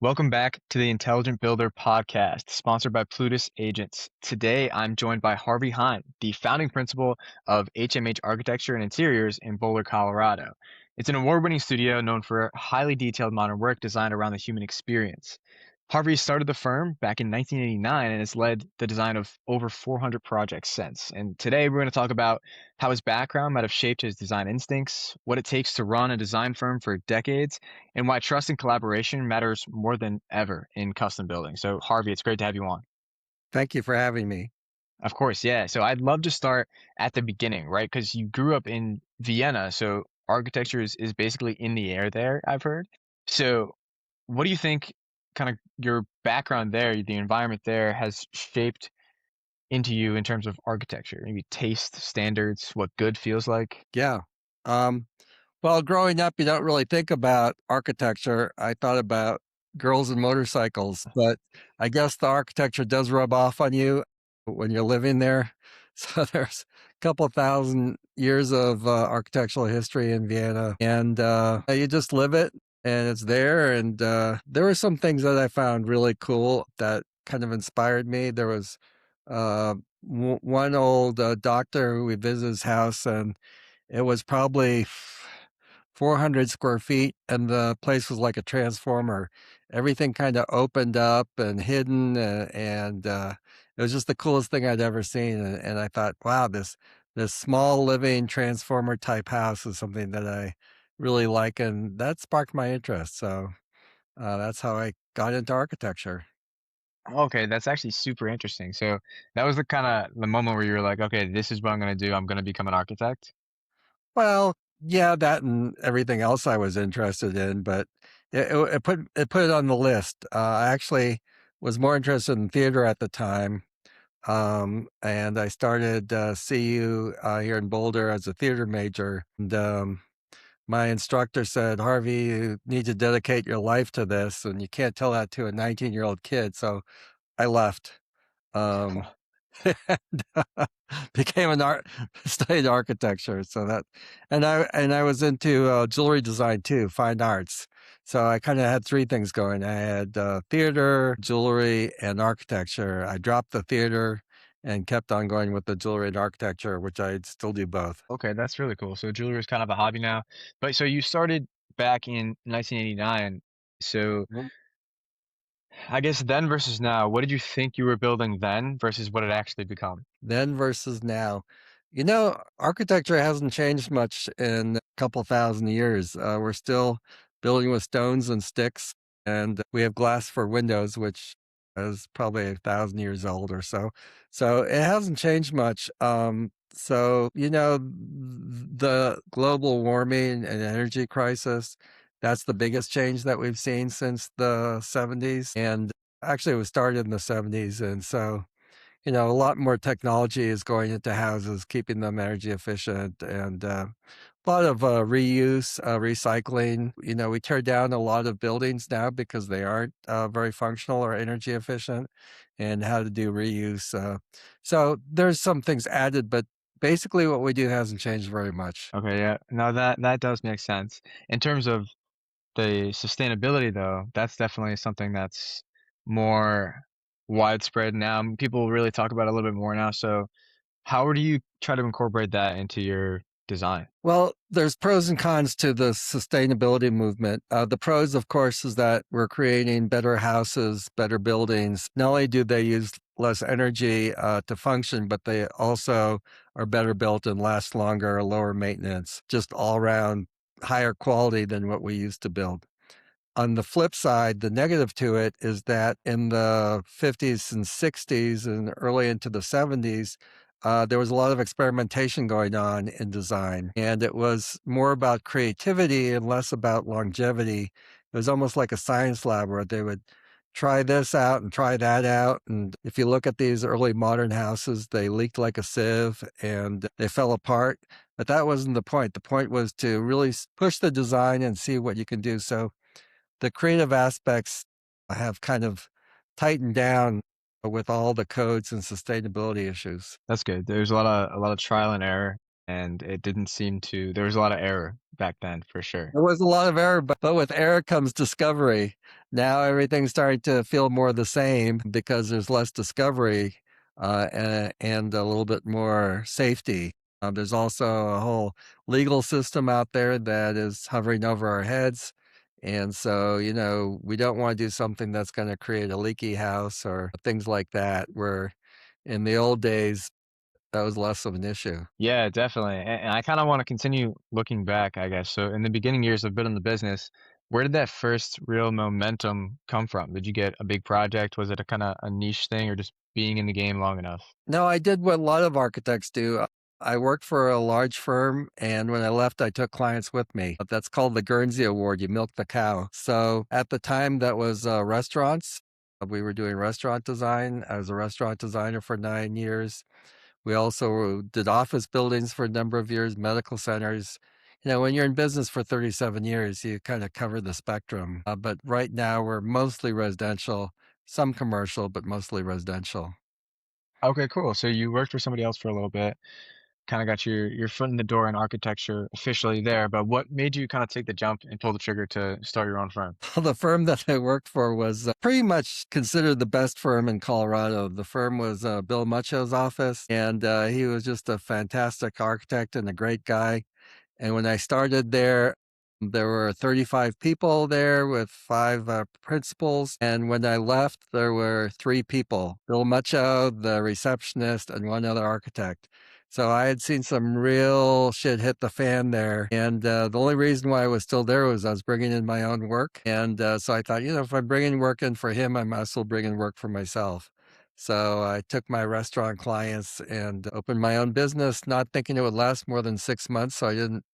Welcome back to the Intelligent Builder podcast, sponsored by Plutus Agents. Today, I'm joined by Harvey Hine, the founding principal of HMH Architecture and Interiors in Boulder, Colorado. It's an award-winning studio known for highly detailed modern work designed around the human experience. Harvey started the firm back in 1989 and has led the design of over 400 projects since. And today, we're going to talk about how his background might have shaped his design instincts, what it takes to run a design firm for decades, and why trust and collaboration matters more than ever in custom building. So, Harvey, it's great to have you on. Thank you for having me. Of course, yeah. So, I'd love to start at the beginning, right? Because you grew up in Vienna, so architecture is basically in the air there, I've heard. So, what do you think kind of your background there, the environment there has shaped into you in terms of architecture? Maybe taste, standards, what good feels like? Yeah. Um, well, growing up, you don't really think about architecture. I thought about girls and motorcycles, but I guess the architecture does rub off on you when you're living there. So there's a couple thousand years of architectural history in Vienna, and you just live it, and it's there. And there were some things that I found really cool that kind of inspired me. There was one old doctor who we visited his house, and it was probably 400 square feet, and the place was like a transformer. Everything kind of opened up and hidden, and it was just the coolest thing I'd ever seen. And I thought, wow, this small living transformer type house is something that I really like, and that sparked my interest. So that's how I got into architecture. Okay, that's actually super interesting. So that was the moment where you were like, okay, this is what I'm gonna do. I'm gonna become an architect. Well, yeah, that and everything else I was interested in, but it put it on the list. I actually was more interested in theater at the time, and I started CU here in Boulder as a theater major. And my instructor said, "Harvey, you need to dedicate your life to this, and you can't tell that to a 19-year-old kid." So I left. Um, and, became an art studied architecture, so that and I was into, jewelry design too, fine arts. So I kinda had 3 things going. I had, theater, jewelry, and architecture. I dropped the theater and kept on going with the jewelry and architecture, which I still do both. Okay, that's really cool. So jewelry is kind of a hobby now. But so you started back in 1989. So I guess then versus now, what did you think you were building then versus what it actually become? Then versus now. Architecture hasn't changed much in a couple thousand years. We're still building with stones and sticks, and we have glass for windows, which is probably 1,000 years old or so. So it hasn't changed much. The global warming and energy crisis, that's the biggest change that we've seen since the 70s. And actually, it was started in the 70s. And so a lot more technology is going into houses, keeping them energy efficient, and a lot of reuse, recycling. We tear down a lot of buildings now because they aren't very functional or energy efficient, and how to do reuse. So there's some things added, but basically what we do hasn't changed very much. Okay, yeah. No, that does make sense. In terms of the sustainability though, that's definitely something that's more widespread now. People really talk about it a little bit more now. So how do you try to incorporate that into your design? Well, there's pros and cons to the sustainability movement. The pros, of course, is that we're creating better houses, better buildings. Not only do they use less energy to function, but they also are better built and last longer, lower maintenance, just all around higher quality than what we used to build. On the flip side, the negative to it is that in the 50s and 60s and early into the 70s, there was a lot of experimentation going on in design, and it was more about creativity and less about longevity. It was almost like a science lab where they would try this out and try that out. And if you look at these early modern houses, they leaked like a sieve and they fell apart. But that wasn't the point. The point was to really push the design and see what you can do. So the creative aspects have kind of tightened down with all the codes and sustainability issues. That's good. There's a lot of trial and error, and it didn't seem to there was a lot of error back then for sure. There was a lot of error, but with error comes discovery. Now everything's starting to feel more the same because there's less discovery, and a little bit more safety. There's also a whole legal system out there that is hovering over our heads, and so, we don't wanna do something that's gonna create a leaky house or things like that, where in the old days, that was less of an issue. Yeah, definitely. And I kind of want to continue looking back, I guess. So in the beginning years of building the business, where did that first real momentum come from? Did you get a big project? Was it a kind of a niche thing or just being in the game long enough? No, I did what a lot of architects do. I worked for a large firm, and when I left, I took clients with me. That's called the Guernsey Award. You milk the cow. So at the time, that was restaurants. We were doing restaurant design. I was a restaurant designer for 9 years. We also did office buildings for a number of years, medical centers. When you're in business for 37 years, you kind of cover the spectrum. But right now, we're mostly residential, some commercial, but mostly residential. Okay, cool. So you worked for somebody else for a little bit, kind of got your foot in the door in architecture officially there. But what made you kind of take the jump and pull the trigger to start your own firm? The firm that I worked for was pretty much considered the best firm in Colorado. The firm was Bill Mucho's office, and he was just a fantastic architect and a great guy. And when I started there were 35 people there with 5 principals. And when I left, there were 3 people, Bill Mucho, the receptionist, and 1 other architect. So I had seen some real shit hit the fan there. And the only reason why I was still there was I was bringing in my own work. And so I thought, if I'm bringing work in for him, I might as well bring in work for myself. So I took my restaurant clients and opened my own business, not thinking it would last more than 6 months. So I didn't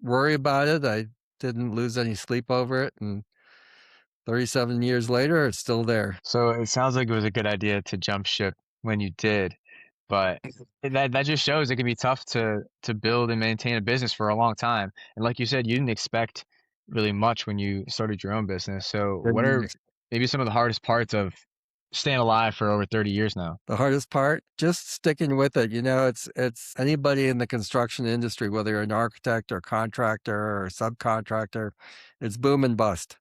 worry about it. I didn't lose any sleep over it, and 37 years later, it's still there. So it sounds like it was a good idea to jump ship when you did, but that just shows it can be tough to build and maintain a business for a long time. And like you said, you didn't expect really much when you started your own business. So what Didn't are ex maybe some of the hardest parts of staying alive for over 30 years now? The hardest part, just sticking with it. It's anybody in the construction industry, whether you're an architect or contractor or subcontractor, it's boom and bust.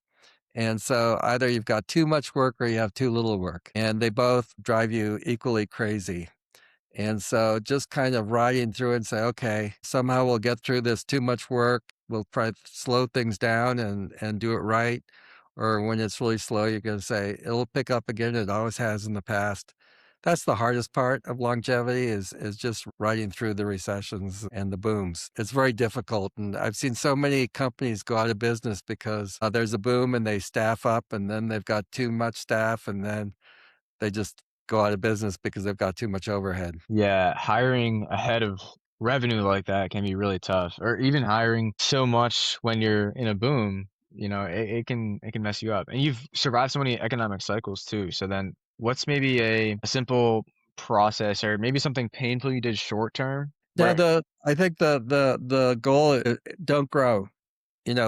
And so either you've got too much work or you have too little work, and they both drive you equally crazy. And so just kind of riding through it and say, okay, somehow we'll get through this too much work. We'll try to slow things down and do it right. Or when it's really slow, you're going to say it'll pick up again. It always has in the past. That's the hardest part of longevity is just riding through the recessions and the booms. It's very difficult. And I've seen so many companies go out of business because there's a boom and they staff up and then they've got too much staff and then they just go out of business because they've got too much overhead. Yeah, hiring ahead of revenue like that can be really tough. Or even hiring so much when you're in a boom, it can mess you up. And you've survived so many economic cycles too. So then what's maybe a simple process or maybe something painful you did short term Now where I think the goal I don't grow.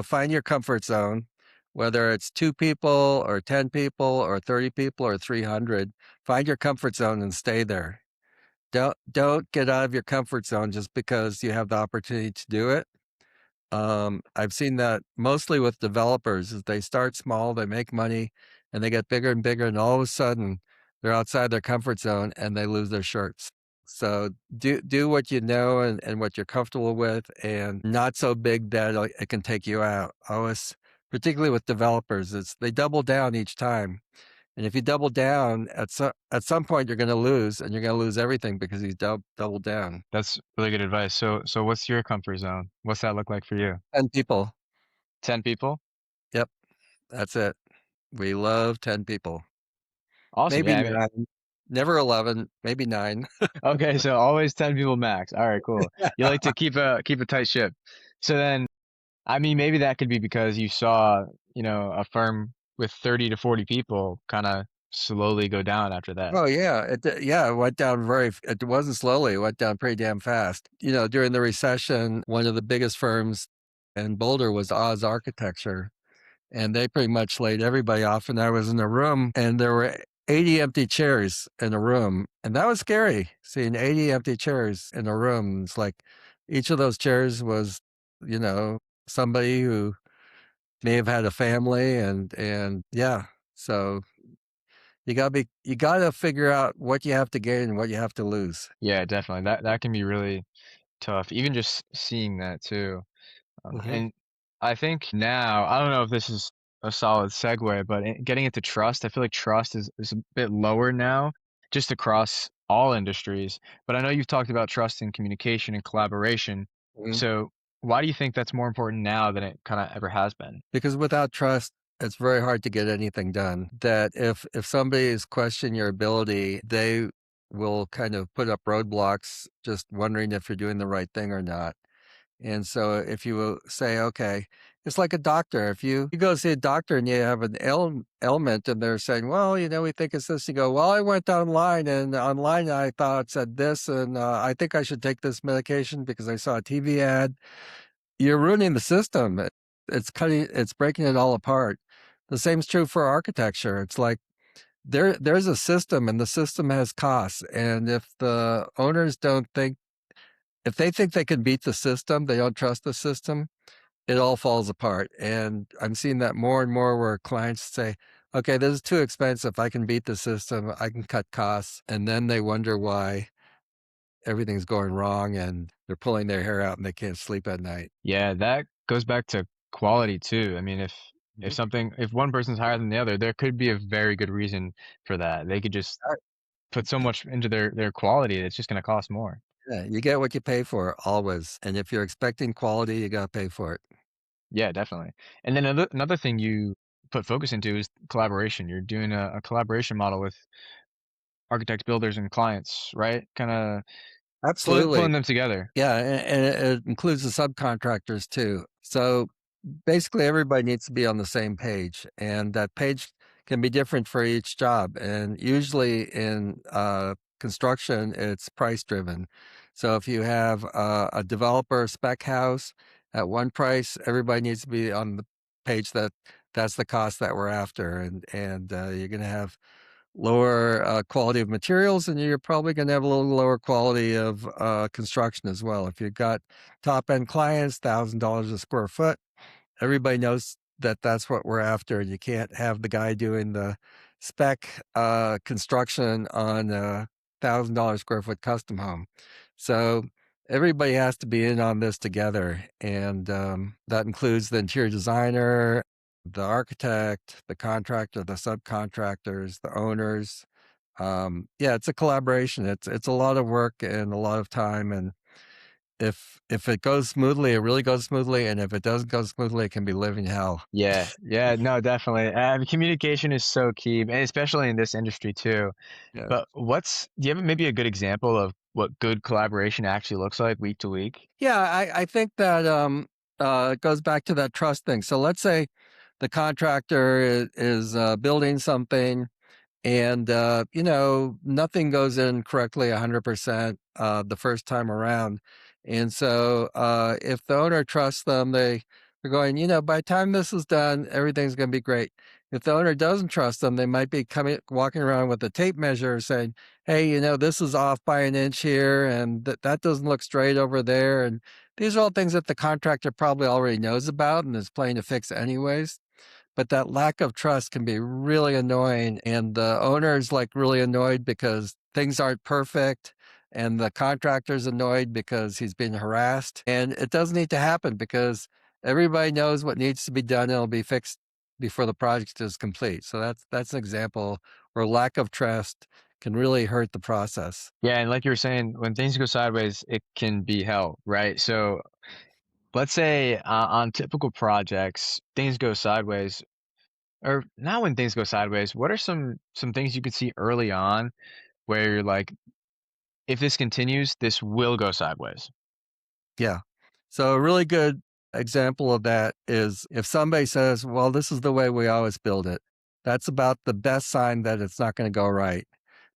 Find your comfort zone, whether it's 2 people or 10 people or 30 people or 300. Find your comfort zone and stay there. Don't get out of your comfort zone just because you have the opportunity to do it. I've seen that mostly with developers is they start small, they make money, and they get bigger and bigger, and all of a sudden they're outside their comfort zone and they lose their shirts. So do what you know and what you're comfortable with, and not so big that it can take you out. Always, particularly with developers, it's they double down each time. And if you double down, at some point you're going to lose, and you're going to lose everything because you doubled down. that's really good advice. So what's your comfort zone? What's that look like for you? And people, 10 people? yep, that's it. We love 10 people. Awesome. Maybe Yeah, I mean, 9, never 11, maybe 9. okay, so always 10 people max. All right, cool. You like to keep a tight ship. So then I mean, maybe that could be because you saw, a firm with 30 to 40 people kinda slowly go down after that. Oh, yeah, it went down it wasn't slowly, it went down pretty damn fast. During the recession, one of the biggest firms in Boulder was Oz Architecture, and they pretty much laid everybody off, and I was in a room, and there were 80 empty chairs in a room, and that was scary, seeing 80 empty chairs in a room. It's like each of those chairs was, you know, somebody who may have had a family and yeah. So you gotta figure out what you have to gain and what you have to lose. Yeah, definitely. That can be really tough. Even just seeing that too. Mhm. And I think now, I don't know if this is a solid segue, but getting into trust, I feel like trust is a bit lower now, just across all industries. But I know you've talked about trust and communication and collaboration. Mhm. So why do you think that's more important now than it kind of ever has been? Because without trust, it's very hard to get anything done. That if somebody is questioning your ability, they will kind of put up roadblocks just wondering if you're doing the right thing or not. And so if you will say, okay, it's like a doctor. If you go see a doctor and you have an ailment and they're saying, well, we think it's this, you go, well, I went online and online I thought it said this, and I think I should take this medication because I saw a TV ad. You're ruining the system. It's breaking it all apart. The same's true for architecture. It's like there's a system and the system has costs. And if the owners don't think if they think they can beat the system, they don't trust the system, it all falls apart. And I'm seeing that more and more where clients say, okay, this is too expensive. I can beat the system. I can cut costs. And then they wonder why everything's going wrong and they're pulling their hair out and they can't sleep at night. Yeah, that goes back to quality too. I mean, Mhm. if one person's higher than the other, there could be a very good reason for that. They could just put so much into their quality, it's just gonna cost more. Yeah, you get what you pay for always, and if you're expecting quality, you gotta pay for it. Yeah, definitely. And then another thing you put focus into is collaboration. You're doing a collaboration model with architects, builders, and clients, right? Kinda pulling Absolutely. them together. Yeah, and it includes the subcontractors too. So, basically, everybody needs to be on the same page, and that page can be different for each job, and usually in, construction, it's price driven. So, if you have a developer spec house at one price, everybody needs to be on the page that that's the cost that we're after, and you're gonna have lower quality of materials, and you're probably going to have a little lower quality of construction as well. If you've got top end clients, $1,000 a square foot, everybody knows that that's what we're after. And you can't have the guy doing the spec construction on a $1,000 square foot custom home. So everybody has to be in on this together, and that includes the interior designer, the architect, the contractor, the subcontractors, the owners. Yeah, it's a collaboration. It's a lot of work and a lot of time, and if it goes smoothly, it really goes smoothly, and if it doesn't go smoothly, it can be living hell. Yeah, yeah, no, definitely. Communication is so key, and especially in this industry too. Yeah. But do you have maybe a good example of what good collaboration actually looks like week to week? Yeah, I think that, it goes back to that trust thing. So let's say the contractor is building something and, nothing goes in correctly 100%, the first time around. And so, if the owner trusts them, they're going, "By the time this is done, everything's gonna be great." If the owner doesn't trust them, they might be walking around with a tape measure saying, "Hey, this is off by an inch here, and that doesn't look straight over there." And these are all things that the contractor probably already knows about and is planning to fix anyways. But that lack of trust can be really annoying, and the owner is, like, really annoyed because things aren't perfect, and the contractor's annoyed because he's being harassed, and it doesn't need to happen because everybody knows what needs to be done, and it'll be fixed before the project is complete. So that's an example where lack of trust can really hurt the process. Yeah, and like you were saying, when things go sideways, it can be hell, right? So let's say on typical projects, things go sideways, or not when things go sideways. What are some things you could see early on where you're like, if this continues, this will go sideways? Yeah. So a really good example of that is if somebody says, "Well, this is the way we always build it." That's about the best sign that it's not gonna go right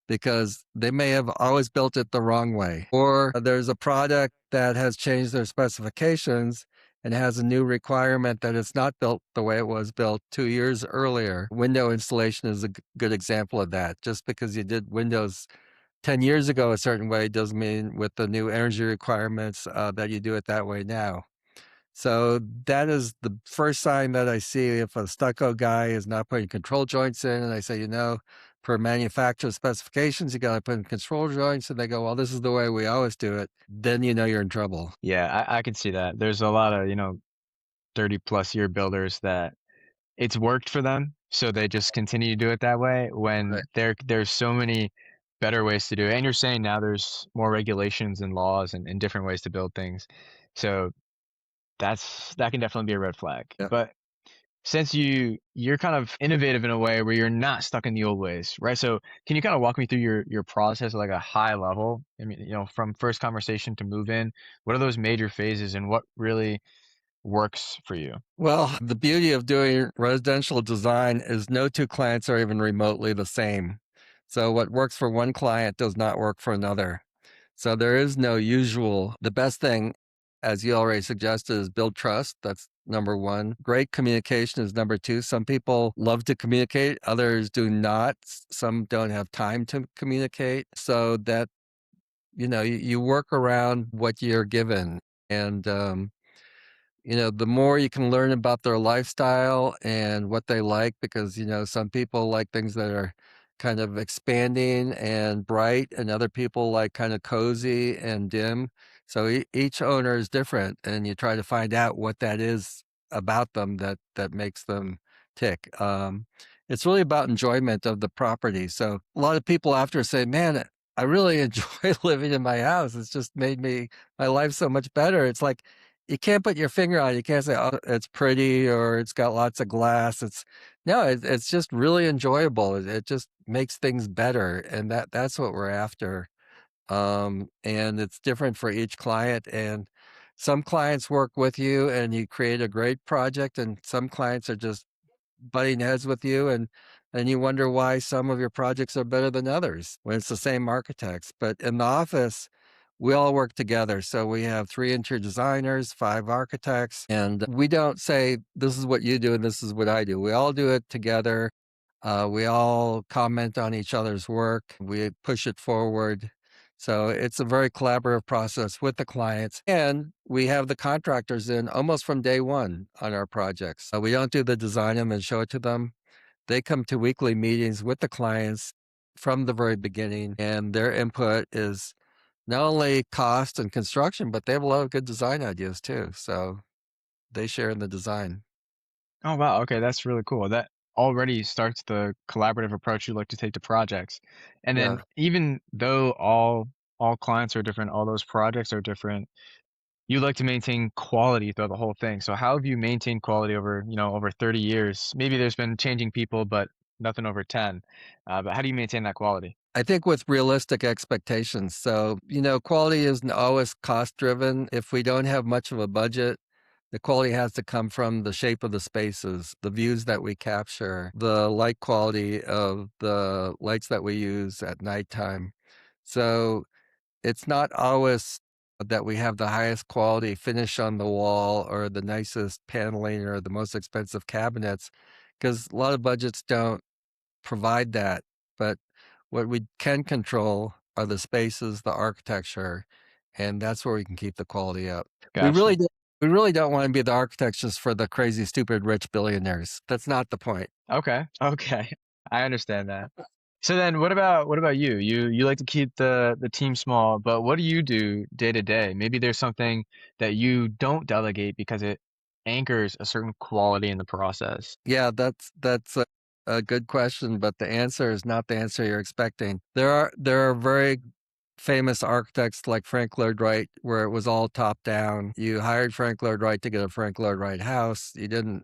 because they may have always built it the wrong way. Or there's a product that has changed their specifications and has a new requirement that it's not built the way it was built 2 years earlier. Window installation is a good example of that. Just because you did windows 10 years ago a certain way doesn't mean with the new energy requirements, that you do it that way now. So that is the first sign that I see if a stucco guy is not putting control joints in, and I say, per manufacturer specifications, you gotta put in control joints, and they go, "Well, this is the way we always do it." Then you know you're in trouble. Yeah, I can see that. There's a lot of, 30 plus year builders that it's worked for them, so they just continue to do it that way when Right. there's so many better ways to do it. And you're saying now there's more regulations and laws and different ways to build things. So that can definitely be a red flag. Yeah. But since you're kind of innovative in a way where you're not stuck in the old ways, right? So can you kind of walk me through your process at like a high level? I mean, from first conversation to move in, what are those major phases and what really works for you? Well, the beauty of doing residential design is no two clients are even remotely the same. So what works for one client does not work for another. So there is no usual. The best thing, as you already suggested, is build trust. That's number one. Great communication is number two. Some people love to communicate, others do not. Some don't have time to communicate. So that, you work around what you're given. And the more you can learn about their lifestyle and what they like, because, some people like things that are kind of expanding and bright, and other people like kind of cozy and dim. So each owner is different, and you try to find out what that is about them that makes them tick. It's really about enjoyment of the property. So a lot of people after say, "Man, I really enjoy living in my house. It's just made my life so much better." It's like you can't put your finger on it. You can't say, "Oh, it's pretty," or "It's got lots of glass." No, it's just really enjoyable. It just makes things better, and that's what we're after. And it's different for each client, and some clients work with you, and you create a great project, and some clients are just butting heads with you, and you wonder why some of your projects are better than others when it's the same architects. But in the office, we all work together. So we have 3 interior designers, 5 architects, and we don't say, "This is what you do and this is what I do." We all do it together. We all comment on each other's work. We push it forward. So it's a very collaborative process with the clients. And we have the contractors in almost from day one on our projects. We don't do the design them and show it to them. They come to weekly meetings with the clients from the very beginning, and their input is not only cost and construction, but they have a lot of good design ideas too. So they share in the design. Oh, wow. Okay, that's really cool. That already starts the collaborative approach you like to take to projects. And then Yeah. even though all clients are different, all those projects are different, you like to maintain quality throughout the whole thing. So how have you maintained quality over, over 30 years? Maybe there's been changing people, but nothing over 10. But how do you maintain that quality? I think with realistic expectations. So, quality isn't always cost driven. If we don't have much of a budget, the quality has to come from the shape of the spaces, the views that we capture, the light quality of the lights that we use at nighttime. So it's not always that we have the highest quality finish on the wall or the nicest paneling or the most expensive cabinets, because a lot of budgets don't provide that. But what we can control are the spaces, the architecture, and that's where we can keep the quality up. We really Gotcha. do we really don't wanna be the architects just for the crazy, stupid, rich billionaires. That's not the point. Okay. Okay. I understand that. So then what about you? You like to keep the team small, but what do you do day to day? Maybe there's something that you don't delegate because it anchors a certain quality in the process. Yeah, that's a good question, but the answer is not the answer you're expecting. There are very famous architects like Frank Lloyd Wright, where it was all top down. You hired Frank Lloyd Wright to get a Frank Lloyd Wright house. You didn't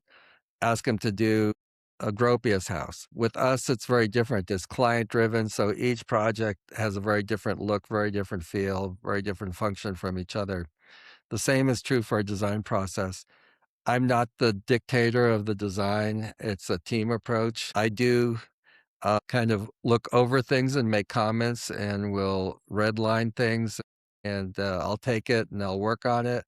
ask him to do a Gropius house. With us, it's very different. It's client driven, so each project has a very different look, very different feel, very different function from each other. The same is true for our design process. I'm not the dictator of the design. It's a team approach. I do kind of look over things and make comments and will redline things, and I'll take it and I'll work on it.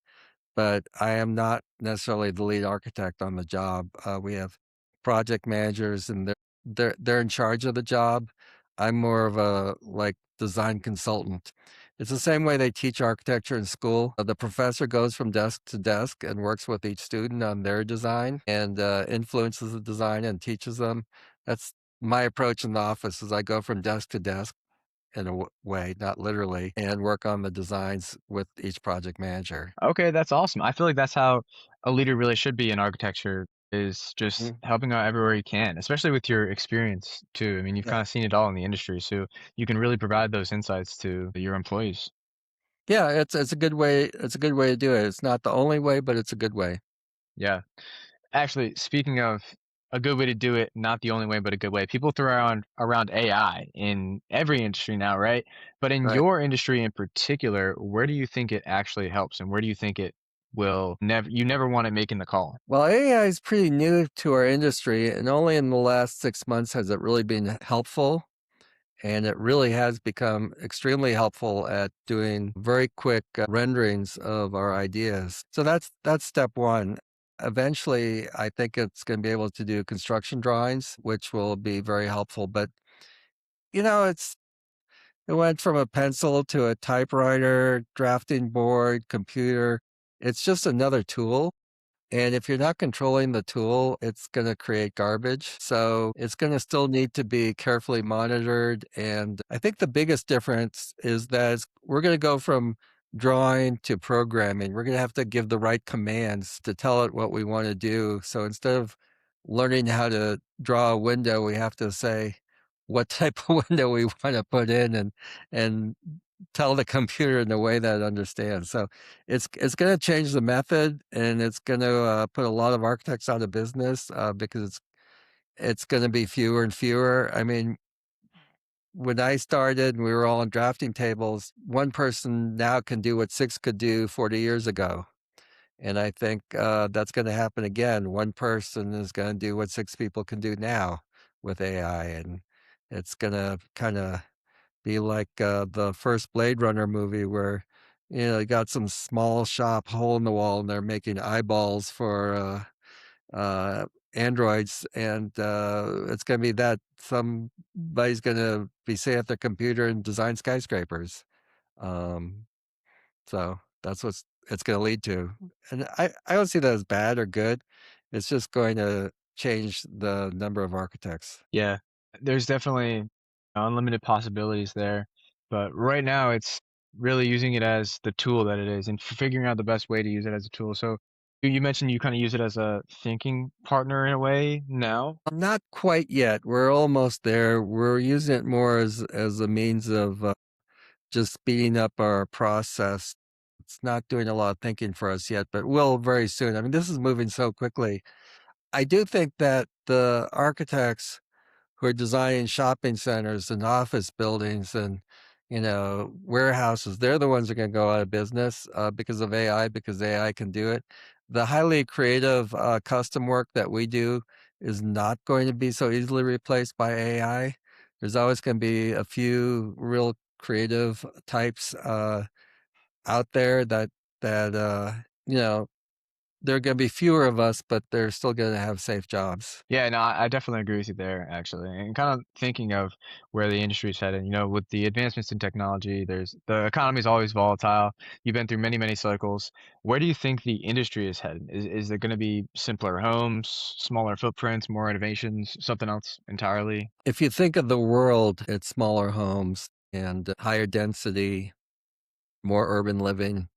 But I am not necessarily the lead architect on the job. We have project managers, and they're in charge of the job. I'm more of a like design consultant. It's the same way they teach architecture in school. The professor goes from desk to desk and works with each student on their design and influences the design and teaches them. That's my approach in the office is I go from desk to desk in a way, not literally, and work on the designs with each project manager. Okay, that's awesome. I feel like that's how a leader really should be in architecture is just Mhm. helping out everywhere you can, especially with your experience too. I mean, you've Yeah. kind of seen it all in the industry, so you can really provide those insights to your employees. Yeah, it's a good way to do it. It's not the only way, but it's a good way. Yeah. Actually, speaking of a good way to do it, not the only way, but a good way. People throw around AI in every industry now, right? But in Right. your industry in particular, where do you think it actually helps, and where do you think it will never you never want it making the call? Well, AI is pretty new to our industry, and only in the last 6 months has it really been helpful, and it really has become extremely helpful at doing very quick, renderings of our ideas. So that's step 1. Eventually, I think it's gonna be able to do construction drawings, which will be very helpful, but, it went from a pencil to a typewriter, drafting board, computer. It's just another tool. And if you're not controlling the tool, it's going to create garbage. So it's going to still need to be carefully monitored. And I think the biggest difference is that we're going to go from drawing to programming. We're going to have to give the right commands to tell it what we want to do. So instead of learning how to draw a window, we have to say what type of window we want to put in and tell the computer in a way that it understands. So it's gonna change the method, and it's gonna, put a lot of architects out of business, because it's gonna be fewer and fewer. I mean, when I started and we were all on drafting tables, one person now can do what 6 could do 40 years ago, and I think, that's gonna happen again. One person is gonna do what 6 people can do now with AI, and it's gonna kinda be like, the first Blade Runner movie where, you got some small shop hole in the wall, and they're making eyeballs for, uh, androids, and, it's gonna be that somebody's gonna be sitting at their computer and design skyscrapers. Um, so that's what it's gonna lead to, and I don't see that as bad or good. It's just going to change the number of architects. Yeah, there's definitely unlimited possibilities there, but right now it's really using it as the tool that it is and figuring out the best way to use it as a tool. So you mentioned you kind of use it as a thinking partner in a way now. Not quite yet. We're almost there. We're using it more as a means of, just speeding up our process. It's not doing a lot of thinking for us yet, but will very soon. I mean, this is moving so quickly. I do think that the architects who are designing shopping centers and office buildings and, warehouses, they're the ones that are gonna go out of business, because of AI, because AI can do it. The highly creative, custom work that we do is not going to be so easily replaced by AI. There's always gonna be a few real creative types, out there that, you know, there are gonna be fewer of us, but they're still gonna have safe jobs. Yeah, no, I definitely agree with you there, actually. And kind of thinking of where the industry is headed, with the advancements in technology, the economy is always volatile. You've been through many, many cycles. Where do you think the industry is headed? Is it going to be simpler homes, smaller footprints, more innovations, something else entirely? If you think of the world, it's smaller homes and higher density, more urban living.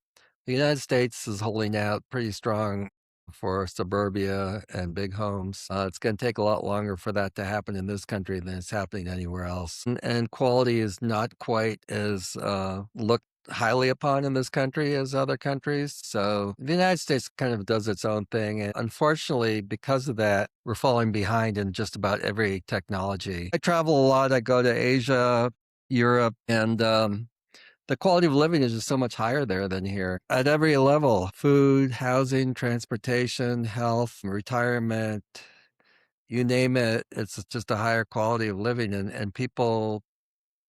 The United States is holding out pretty strong for suburbia and big homes. It's going to take a lot longer for that to happen in this country than it's happening anywhere else. And quality is not quite as looked highly upon in this country as other countries. So the United States kind of does its own thing. And unfortunately, because of that, we're falling behind in just about every technology. I travel a lot. I go to Asia, Europe, and the quality of living is just so much higher there than here at every level: food, housing, transportation, health, retirement, you name it. It's just a higher quality of living. And people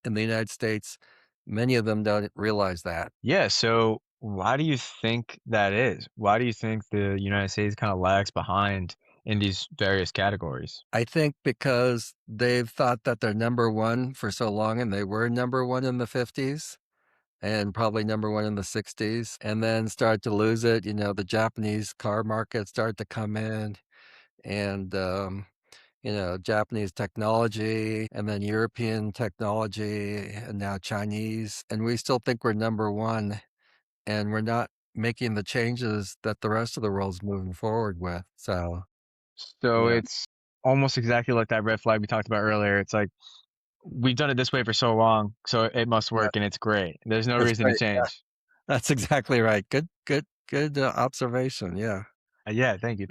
in the United States, many of them don't realize that. Yeah, so why do you think that is? Why do you think the United States kind of lags behind in these various categories? I think because they've thought that they're number one for so long and they were number one in the 50s. and probably number one in the 60s, and then started to lose it. The Japanese car market started to come in, and Japanese technology, and then European technology, and now Chinese. And we still think we're number one, and we're not making the changes that the rest of the world's moving forward with. So, So yeah, it's almost exactly like that red flag we talked about earlier. It's like we've done it this way for so long, so it must yeah, work and it's great. There's no that's reason to great. Yeah, change. that's exactly right. Good observation. Yeah, Yeah, thank you.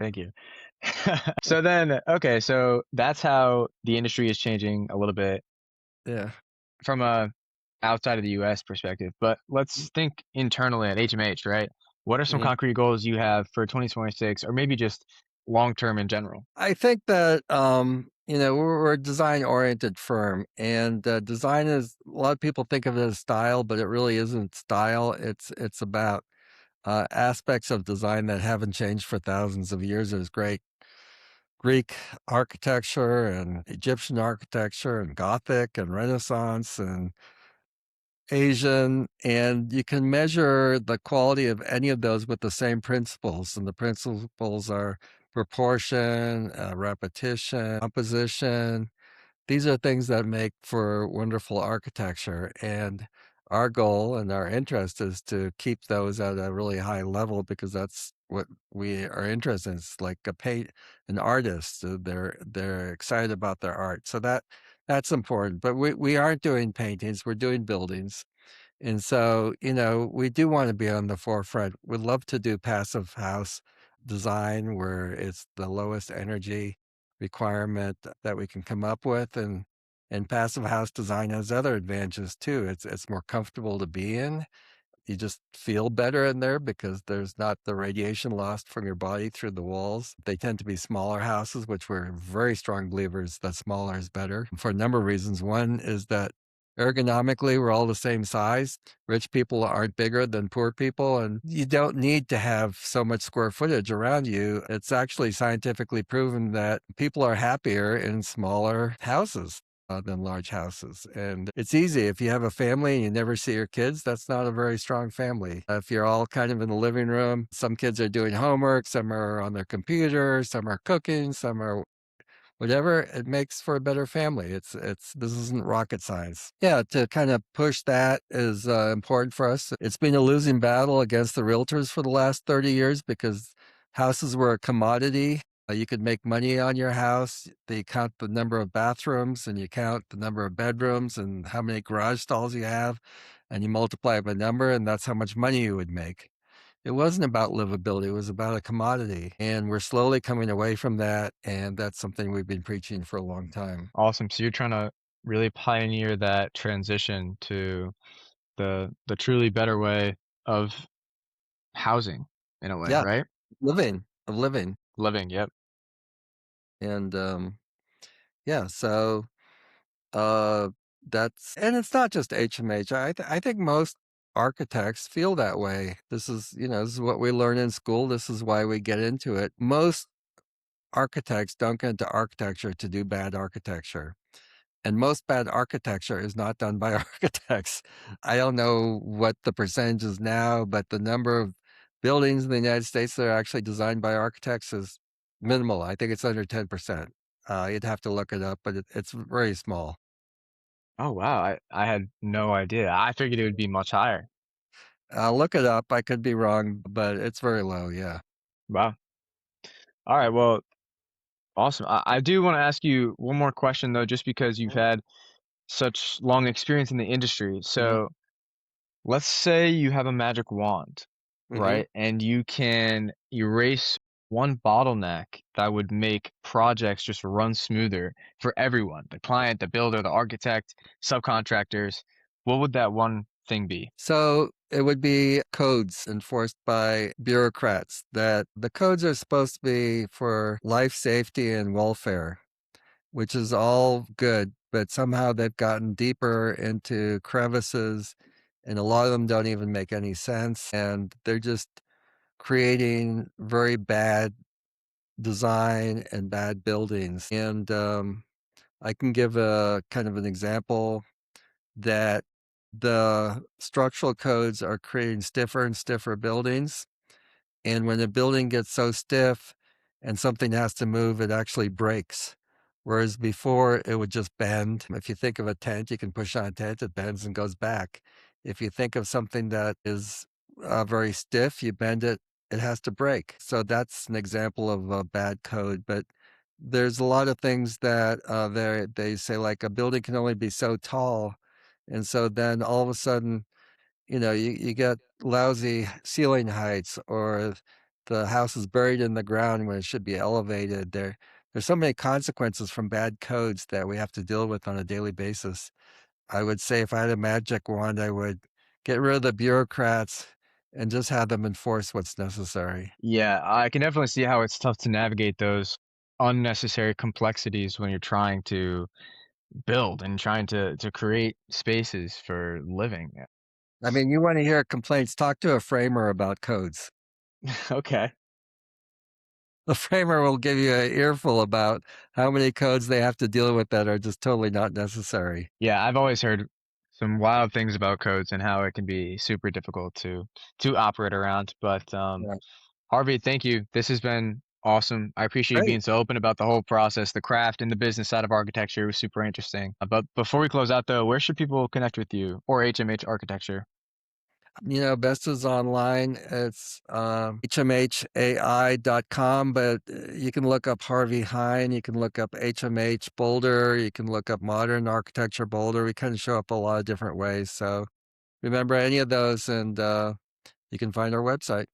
So then, okay, so that's how the industry is changing a little bit yeah. from a outside of the US perspective. But let's think internally at HMH, right? What are some Mhm. concrete goals you have for 2026 or maybe just long term in general? I think that, we're a design-oriented firm, and, design is a lot of people think of it as style, but it really isn't style. It's about, aspects of design that haven't changed for thousands of years. There's great Greek architecture and Egyptian architecture and Gothic and Renaissance and Asian, and you can measure the quality of any of those with the same principles, and the principles are proportion, repetition, composition. These are things that make for wonderful architecture, and our goal and our interest is to keep those at a really high level because that's what we are interested in. It's like an artist, they're excited about their art, so that's important. But we aren't doing paintings, we're doing buildings. And so, we do wanna be on the forefront. We'd love to do passive house design where it's the lowest energy requirement that we can come up with, and passive house design has other advantages too. It's more comfortable to be in. You just feel better in there because there's not the radiation lost from your body through the walls. They tend to be smaller houses, which we're very strong believers that smaller is better for a number of reasons. One is that ergonomically, we're all the same size. Rich people aren't bigger than poor people, and you don't need to have so much square footage around you. It's actually scientifically proven that people are happier in smaller houses than large houses. And it's easy. If you have a family and you never see your kids, that's not a very strong family. If you're all kind of in the living room, some kids are doing homework, some are on their computer, some are cooking, some are whatever, it makes for a better family. It's this isn't rocket science. Yeah, to kind of push that is important for us. It's been a losing battle against the realtors for the last 30 years because houses were a commodity. You could make money on your house. They count the number of bathrooms and you count the number of bedrooms and how many garage stalls you have, and you multiply it by number, and that's how much money you would make. It wasn't about livability, it was about a commodity, and we're slowly coming away from that, and that's something we've been preaching for a long time. Awesome. So you're trying to really pioneer that transition to the truly better way of housing in a way, Yeah, right? living, Living, yep. and, yeah, so, uh, that's and it's not just HMH. I think most architects feel that way. This is what we learn in school, this is why we get into it. Most architects don't get into architecture to do bad architecture. And most bad architecture is not done by architects. I don't know what the percentage is now, but the number of buildings in the United States that are actually designed by architects is minimal. I think it's under 10%. You'd have to look it up, but it's very small. Oh wow, I had no idea. I figured it would be much higher. Look it up. I could be wrong, but it's very low. Yeah. Wow. All right, well, awesome. I do want to ask you one more question though, just because you've had such long experience in the industry. Mm-hmm. So let's say you have a magic wand, Hmm. right? And you can erase one bottleneck that would make projects just run smoother for everyone, the client, the builder, the architect, subcontractors. What would that one thing be? So it would be codes enforced by bureaucrats that the codes are supposed to be for life safety and welfare, which is all good, but somehow they've gotten deeper into crevices and a lot of them don't even make any sense. And they're just creating very bad design and bad buildings. And I can give a kind of an example that the structural codes are creating stiffer and stiffer buildings. And when a building gets so stiff and something has to move, it actually breaks. Whereas before it would just bend. If you think of a tent, you can push on a tent, it bends and goes back. If you think of something that is very stiff, you bend it, it has to break. So that's an example of a bad code. But there's a lot of things that they say, like a building can only be so tall. And so then all of a sudden, you get lousy ceiling heights, or the house is buried in the ground when it should be elevated. There's so many consequences from bad codes that we have to deal with on a daily basis. I would say if I had a magic wand, I would get rid of the bureaucrats and just have them enforce what's necessary. Yeah, I can definitely see how it's tough to navigate those unnecessary complexities when you're trying to build and trying to create spaces for living. I mean, you want to hear complaints, talk to a framer about codes. Okay. The framer will give you an earful about how many codes they have to deal with that are just totally not necessary. Yeah, I've always heard some wild things about codes and how it can be super difficult to operate around. But Yeah. Harvey, thank you. This has been awesome. I appreciate you Great. being so open about the whole process, the craft and the business side of architecture. It was super interesting. But before we close out, though, where should people connect with you or HMH Architecture? Best is online. It's hmhai.com, but you can look up Harvey Hine, you can look up HMH Boulder, you can look up Modern Architecture Boulder. We kind of show up a lot of different ways. So remember any of those, and you can find our website.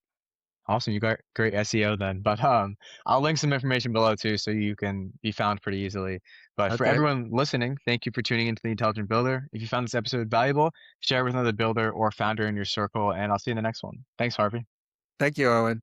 Awesome, you got great SEO then. But I'll link some information below too, so you can be found pretty easily. But for Okay. everyone listening, thank you for tuning into the Intelligent Builder. If you found this episode valuable, share it with another builder or founder in your circle, and I'll see you in the next one. Thanks, Harvey. Thank you, Owen.